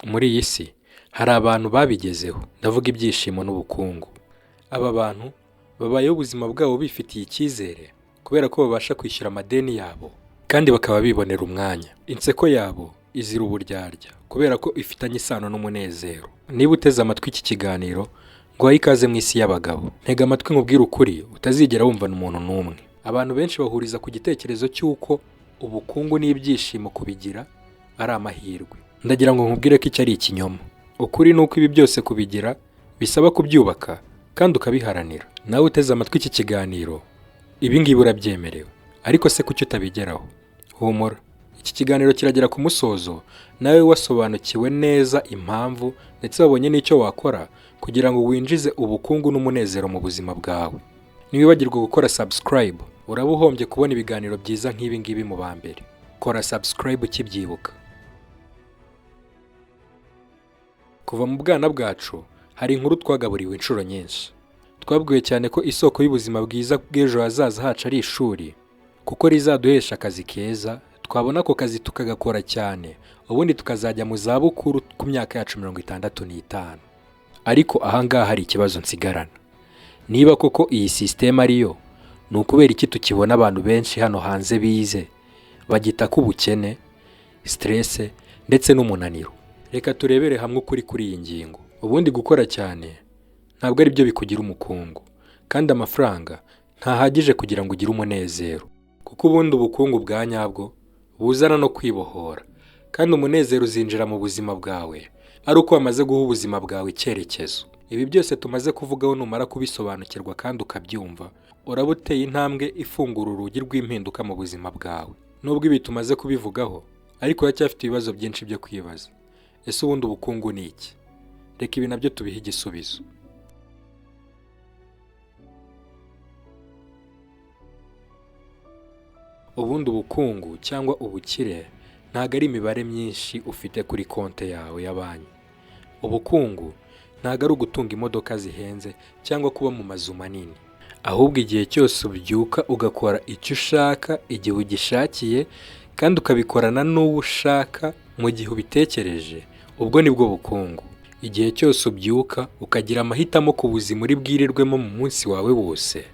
Muri iyi si hari abantu babigezeho, ndavuga ibyishimo n'ubukungu. Aba bantu babayeho ubuzima bwabo bifitiye icyizere kubera ko babasha kwishyura amadeni yabo kandi bakaba bibonera umwanya. Inseko yabo izira uburyarya kubera ko ifitanye isano n'umunezero. Niba uteze amatwi iki kiganiro, nguhaye ikaze mu isi y'abagabo. Ntega amatwi nkubwire ukuri utazigera wumvana umuntu n'umwe. Abantu benshi bahuriza ku gitekerezo cy'uko ubukungu n'ibyishimo kubigira ari amahirwe. Ndagira ngo nkubwire ko icyo ari ikinyoma. Ukuri ni uko ibi byose kubigira bisaba kubyubaka kandi ukabiharanira. Nawe uteze amatwi iki kiganiro, ibi ngibi urabyemerewe, ariko se kuki utabigeraho? Humura, iki kiganiro kiragera ku musozo, nawe wasobanukiwe neza impamvu ndetse wabonye n'icyo wakora kugira ngo winjize ubukungu n'umunezero mu buzima bwawe. Ntiwibagirwe gukora subscribe, uraba uhombye kubona ibiganiro byiza nk'ibi ngibi mu ba mbere. Kora subscribe ukibyibuka. Kuva mu bwana bwacu hari inkuru twagaburiwe inshuro nyinshi. Twabwiwe cyane ko isoko y'ubuzima bwiza bw'ejo hazaza hacu ari ishuri, kuko rizaduhesha akazi keza, twabona ako kazi tukagakora cyane, ubundi tukazajya mu zabukuru ku myaka yacu 65. Ariko ahangaha hari ikibazo nsigarana. Niba koko iyi system ariyo, ni ukubera iki tukibona abantu benshi hano hanze bize bagita ku bukene, stress ndetse n'umunaniro? Reka turebere hamwe ukuri kuri iyi ngingo. Ubundi gukora cyane ntabwo ari byo bikugira umukungu, kandi amafaranga ntahagije kugira ngo ugire umunezero, kuko ubundi ubukungu bwa nyabwo buzana no kwibohora, kandi umunezero uzinjira mu buzima bwawe ari uko wamaze guha ubuzima bwawe icyerekezo. Ibi byose tumaze kuvugaho numara kubisobanukirwa kandi ukabyumva, uraba uteye intambwe ifungura urugi rw'impinduka mu buzima bwawe. Nubwo ibi tumaze kubivugaho, ariko uracyafite ibibazo byinshi byo kwibaza. Ese ubundi ubukungu ni iki? Reka ibi nabyo tubihe igisubizo. Ubundi ubukungu cyangwa ubukire ntabwo ari imibare myinshi ufite kuri konti yawe ya banki. Ubukungu ntabwo ari ugutunga imodoka zihenze cyangwa kuba mu mazu manini, ahubwo igihe cyose ubyuka ugakora icyo ushaka igihe ugishakiye kandi ukabikorana n'uwo ushaka mu gihe ubitekereje, ubwo nibwo bukungu. Igihe cyose ubyuka ukagira amahitamo ku buzima uri bwirirwemo mu munsi wawe wose,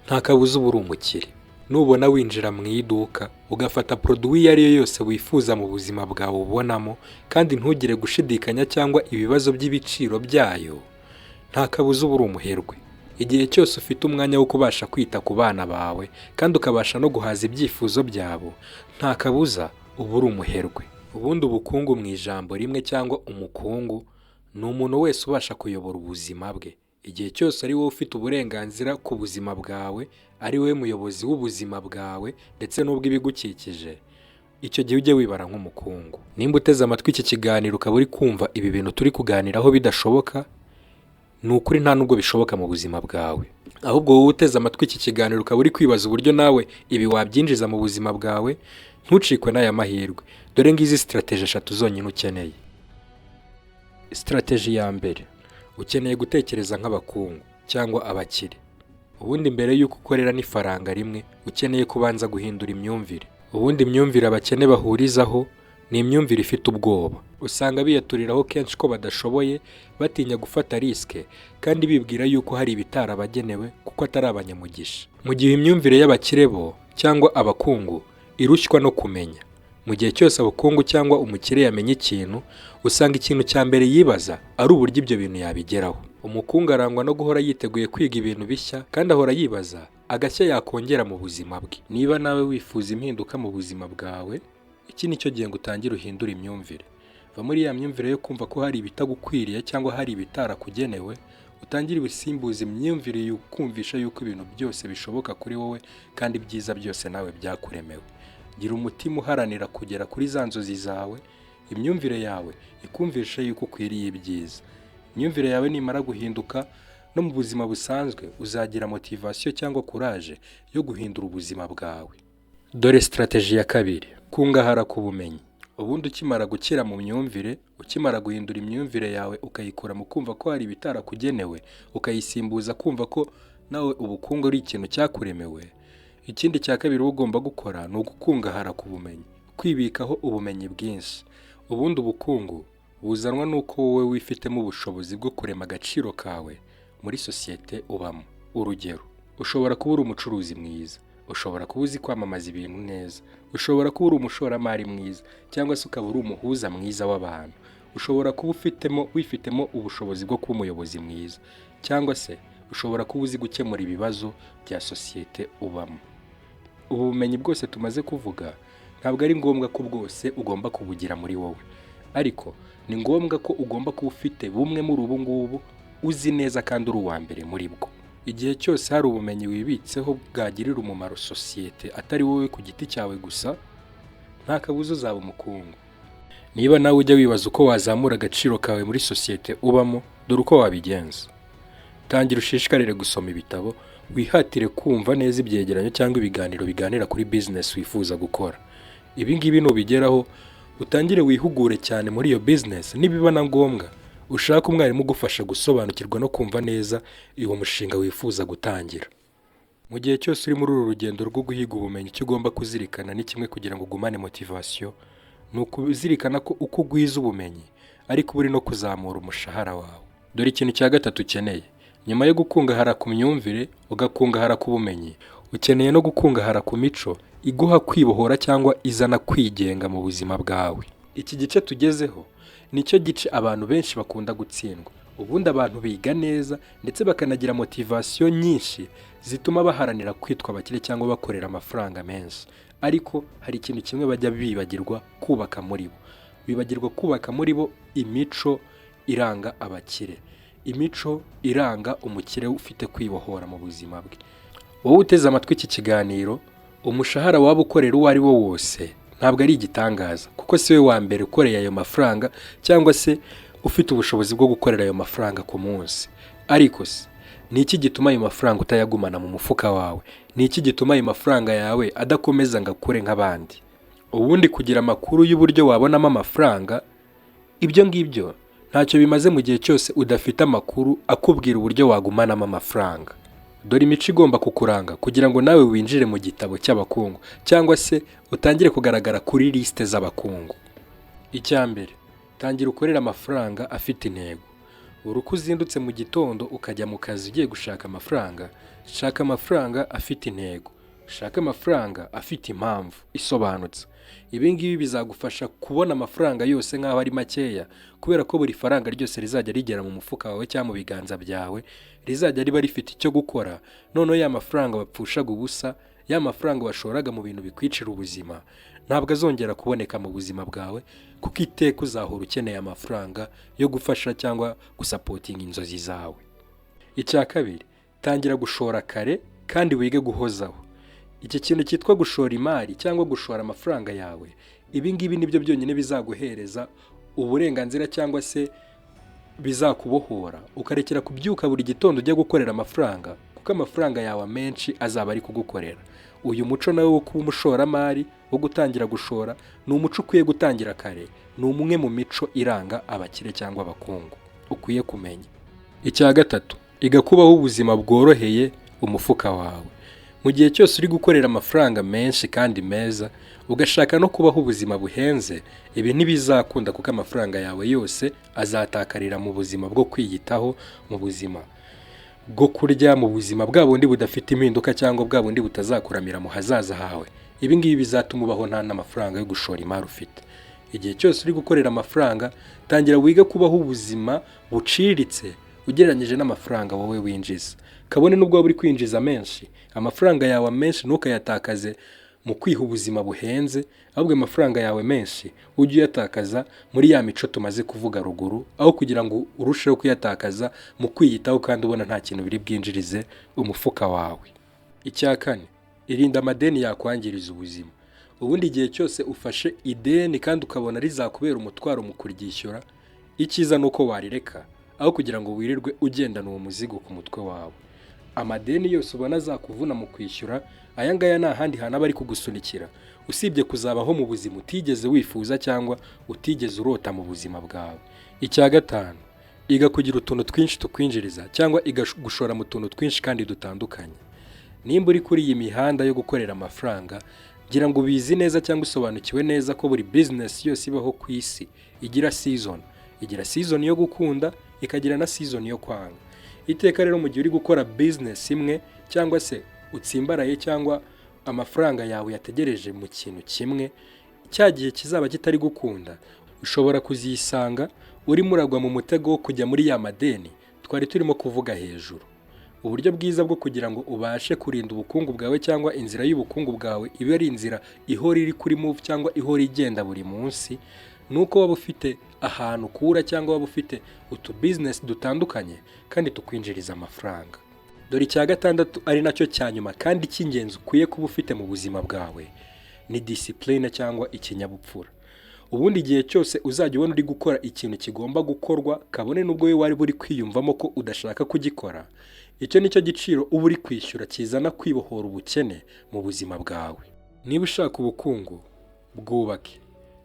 nta kabuza uba uri umukire. Nubona winjira mu iduka ugafata produit iyo ari yo yose wifuza mu buzima bwawe ubonamo, kandi ntugire gushidikanya cyangwa ibibazo by'ibiciro byayo, nta kabuza uba uri umuherwe. Igihe cyose ufite umwanya wo kubasha kwita ku bana bawe kandi ukabasha no guhaza ibyifuzo byabo, nta kabuza uba uri umuherwe. Ubundi ubukungu mu ijambo rimwe cyangwa umukungu ni umuntu wese ubasha kuyobora ubuzima bwe. Igihe cyose ari wowe ufite uburenganzira ku buzima bwawe, ari wowe muyobozi w'ubuzima bwawe ndetse n'ubw'ibigukikije, icyo gihe ujye wibara nk'umukungu. Nimba uteze amatwi iki kiganiro ukaba uri kumva ibi bintu turi kuganiraho bidashoboka, ni ukuri nta nubwo bishoboka mu buzima bwawe. Ahubwo wowe uteze amatwi iki kiganiro ukaba uri kwibaza uburyo nawe ibi wabyinjiza mu buzima bwawe, ntucikwe n'aya mahirwe. Dore ngizi strategy 3 zonyine ukeneye. Strategy ya mbere, ukeneye gutekereza nk'abakungu cyangwa abakire. Ubundi mbere y'uko ukorera n'ifaranga rimwe, ukeneye kubanza guhindura imyumvire. Ubundi imyumvire abakene bahurizaho ni imyumvire ifite ubwoba. Usanga biyaturiraho kenshi ko badashoboye, batinya gufata riske, kandi bibwira yuko hari ibitarabagenewe kuko atari abanyamugisha. Mu gihe imyumvire y'abakire bo cyangwa abakungu irushywa no kumenya. Mu gihe cyose abakungu cyangwa umukire yamenye ikintu, usanga ikintu cya mbere yibaza ari uburyo ibyo bintu yabigeraho. Umukungu arangwa no guhora yiteguye kwiga ibintu bishya kandi ahora yibaza agashya yakongera mu buzima bwe. Niba nawe wifuza impinduka mu buzima bwawe, iki nicyo gihe ngo utangire uhindura imyumvire. Va muri ya myumvire yo kumva ko hari ibitagukwiriye cyangwa hari ibitarakugenewe, utangire ubisimbuze imyumvire y'ukumvisha yuko ibintu byose bishoboka kuri wowe kandi byiza byose nawe byakuremewe. Gira umutima uharanira kugera kuri za nzozi zawe, imyumvire yawe ikumvisha yuko ukwiriye ibyiza. Imyumvire yawe nimara guhinduka, no mu buzima busanzwe uzagira motivation cyangwa courage yo guhindura ubuzima bwawe. Dore strategy ya kabiri, kungahara ku bumenyi. Ubundi ukimara gukira mu myumvire, ukimara guhindura imyumvire yawe ukayikura mu kumva ko hari ibitarakugenewe, ukayisimbuza kumva ko nawe ubukungu ari ikintu cyakuremewe, ikindi cya kabiri ugomba gukora ni ugukungahara ku bumenyi, kwibikaho ubumenyi bwinshi. Ubundi ubukungu buzanwa n'uko wowe wifitemo ubushobozi bwo kurema agaciro kawe muri sosiyete ubamo. Urugero, ushobora kuba uri umucuruzi mwiza, ushobora kuba uzi kwamamaza ibintu neza, ushobora kuba uri umushoramari mwiza, cyangwa se ukaba uri umuhuza mwiza w'abantu, ushobora kuba wifitemo ubushobozi bwo kuba umuyobozi mwiza, cyangwa se ushobora kuba uzi gukemura ibibazo bya sosiyete ubamo. Ubu bumenyi bwose tumaze kuvuga ntabwo ari ngombwa ko bwose ugomba kubugira muri wowe, ariko ni ngombwa ko ugomba kuba ufite bumwe muri ubu ngubu uzi neza kandi uri uwa mbere muri bwo. Igihe cyose hari ubumenyi wibitseho bwagirira umumaro sosiyete atari wowe ku giti cyawe gusa, nta kabuza uzaba umukungu. Niba nawe ujya wibaza uko wazamura agaciro kawe muri sosiyete ubamo, dore uko wabigenza. Tangira ushishikarire gusoma ibitabo, wihatire kumva neza ibyegeranyo cyangwa ibiganiro biganira kuri business wifuza gukora. Ibi ngibi nubigeraho, utangire wihugure cyane muri iyo business, nibiba na ngombwa ushaka umwarimu ugufasha gusobanukirwa no kumva neza uwo mushinga wifuza gutangira. Mu gihe cyose uri muri uru rugendo rwo guhiga ubumenyi, icyo ugomba kuzirikana ni kimwe kugira ngo ugumane motivation, ni ukuzirikana ko uko ugwiza ubumenyi ariko uri no kuzamura umushahara wawe. Dore ikintu cya gatatu ukeneye. Nyuma yo gukungahara ku myumvire, ugakungahara ku bumenyi, ukeneye no gukungahara ku mico iguha kwibohora cyangwa izana kwigenga mu buzima bwawe. Iki gice tugezeho nicyo gice abantu benshi bakunda gutsindwa. Ubundi abantu biga neza ndetse bakanagira motivation nyinshi zituma baharanira kwitwa abakire cyangwa bakorera amafaranga menshi, ariko hari ikintu kimwe bajya bibagirwa kubaka muri bo. Bibagirwa kubaka muri bo imico iranga abakire, imico iranga umukire ufite kwibohora mu buzima bwe. Wowe uteze amatwi iki kiganiro, umushahara waba ukorera uwo ari wo wose ntabwo ari igitangaza, kuko si we wa mbere ukoreye ayo mafaranga cyangwa se ufite ubushobozi bwo gukorera ayo mafaranga ku munsi. Ariko se ni iki gituma ayo mafaranga utayagumana mu mufuka wawe? Ni iki gituma ayo mafaranga yawe adakomeza ngo akure nk'abandi? Ubundi kugira amakuru y'uburyo wabonamo amafaranga, ibyo ngibyo ntacyo bimaze mu gihe cyose udafite amakuru akubwira uburyo wagumanamo amafaranga. Dore imico igomba kukuranga kugira ngo nawe winjire mu gitabo cy'abakungu cyangwa se utangire kugaragara kuri liste z'abakungu. Icya mbere, tangira ukorera amafaranga afite intego. Buri uko uzindutse mu gitondo ukajya mu kazi ugiye gushaka amafaranga, shaka amafaranga afite intego, shaka amafaranga afite impamvu isobanutse. Ibi ngibi bizagufasha kubona amafaranga yose nk'aho ari makeya, kubera ko buri faranga ryose rizajya rigera mu mufuka wawe cyangwa mu biganza byawe rizajya riba rifite icyo gukora. Noneho ya mafaranga wapfushaga ubusa, ya mafaranga washoraga mu bintu bikwicira ubuzima, ntabwo azongera kuboneka mu buzima bwawe, kuko iteka uzahora ukeneye amafaranga yo gufasha cyangwa gusapotinga inzozi zawe. Icya kabiri, tangira gushora kare kandi wige guhozaho. Iki kintu cyitwa gushora imari cyangwa gushora amafaranga yawe, ibi ngibi nibyo byonyine bizaguhereza uburenganzira cyangwa se bizakubohora ukarekera kubyuka buri gitondo ujya gukorera amafaranga, kuko amafaranga yawe amenshi azaba ari kugukorera. Uyu muco nawe wo kuba umushoramari, wo gutangira gushora, ni umuco ukwiye gutangira kare, ni umwe mu mico iranga abakire cyangwa abakungu ukwiye kumenya. Icya gatatu, iga kubaho ubuzima bworoheye umufuka wawe. Mu gihe cyose uri gukorera amafaranga menshi kandi meza, ugashaka no kubaho ubuzima buhenze, ibi ntibizakunda, kuko amafaranga yawe yose azatakarira mu buzima bwo kwiyitaho, mu buzima bwo kurya, mu buzima bwa bundi budafite impinduka cyangwa bwa bundi butazakuramira mu hazaza hawe. Ibi ngibi bizatuma ubaho nta n'amafaranga yo gushora imari ufite. Igihe cyose uri gukorera amafaranga, tangira wiga kubaho ubuzima buciriritse ugereranyije n'amafaranga wowe winjiza. Kabone nubwo waba uri kwinjiza menshi, amafaranga yawe menshi ntukayatakaze mu kwiha ubuzima buhenze, ahubwo amafaranga yawe menshi ujye uyatakaza muri ya mico tumaze kuvuga ruguru, aho kugira ngo urusheho kuyatakaza mu kwiyitaho kandi ubona nta kintu biri bwinjirize umufuka wawe. Icya kane, irinda amadeni yakwangiriza ubuzima. Ubundi igihe cyose ufashe ideni kandi ukabona rizakubera umutwaro mu kuryishyura, icyiza ni uko warireka aho kugira ngo wirirwe ugendana uwo muzigo ku mutwe wawe. Amadeni yose ubona azakuvuna mu kwishyura, aya ngaya nta handi hantu aba ari kugusunikira, usibye kuzabaho mu buzima utigeze wifuza cyangwa utigeze urota mu buzima bwawe. Icya gatanu, iga kugira utuntu twinshi tukwinjiriza cyangwa iga gushora mu tuntu twinshi kandi dutandukanye. Nimba uri kuri iyi mihanda yo gukorera amafaranga, gira ngo ubizi neza cyangwa usobanukiwe neza ko buri business yose ibaho ku isi igira season. igira season yo gukunda, ikagira na season yo kwanga. Iteka rero mu gihe uri gukora business imwe cyangwa se utsimbaraye cyangwa amafaranga yawe yategereje mu kintu kimwe, cya gihe kizaba kitari gukunda, ushobora kuzisanga urimo uragwa mu mutego wo kujya muri ya madeni twari turimo kuvuga hejuru. Uburyo bwiza bwo kugira ngo ubashe kurinda ubukungu bwawe cyangwa inzira y'ubukungu bwawe ibe ari inzira ihora iri kuri move cyangwa ihora igenda buri munsi, nuko waba ufite ahantu ukura cyangwa waba ufite utu business dutandukanye kandi tukwinjiriza amafaranga. Dore icya gatandatu ari nacyo cya nyuma kandi cy'ingenzi ukwiye kuba ufite mu buzima bwawe, ni discipline cyangwa ikinyabupfura. Ubundi igihe cyose uzajya ubona uri gukora ikintu kigomba gukorwa, kabone n'ubwo wowe wari buri kwiyumvamo ko udashaka kugikora, icyo nicyo giciro uba uri kwishyura kizana kwibohora ubukene mu buzima bwawe. Niba ushaka ubukungu, bwubake.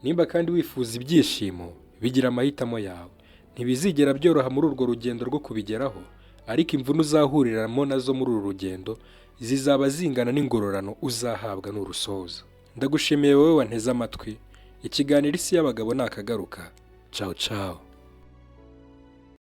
Niba kandi wifuza ibyishimo, bigira amahitamo yawe. Ntibizigera byoroha muri urwo rugendo rwo kubigeraho, ariko imvune uzahuriramo nazo muri uru rugendo zizaba zingana n'ingororano uzahabwa n'urusoza. Ndagushimiye wowe wanteze amatwi. Ikiganiro Isi y'Abagabo nakagaruka. Ciao ciao.